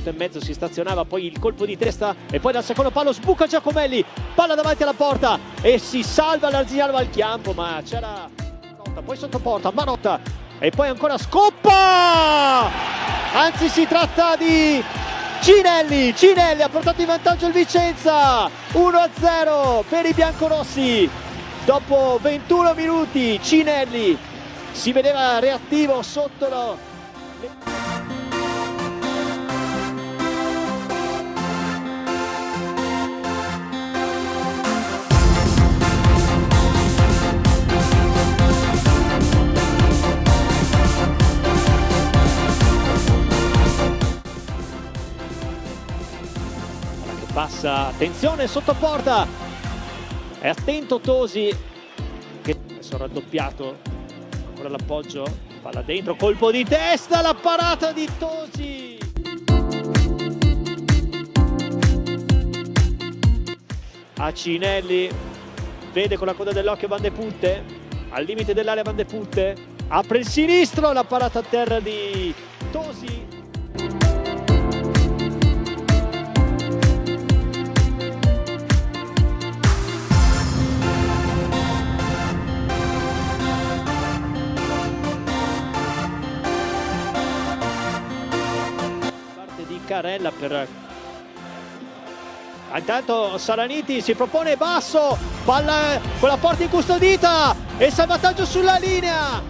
minuto e mezzo si stazionava, poi il colpo di testa e poi dal secondo palo sbuca Giacomelli, palla davanti alla porta e si salva l'Arzignano Valchiampo, ma c'era Manotta, poi sotto porta Manotta e poi ancora Scoppa, anzi si tratta di Cinelli ha portato in vantaggio il Vicenza, 1-0 per i biancorossi. Dopo 21 minuti Cinelli si vedeva reattivo sotto passa, attenzione sotto porta, è attento Tosi che adesso raddoppiato, ancora l'appoggio, palla dentro, colpo di testa, la parata di Tosi. A Cinelli, vede con la coda dell'occhio Van de Putte, al limite dell'area Van de Putte, apre il sinistro, la parata a terra di Tosi. Carella per intanto Saraniti si propone basso, palla con la porta incustodita e salvataggio sulla linea.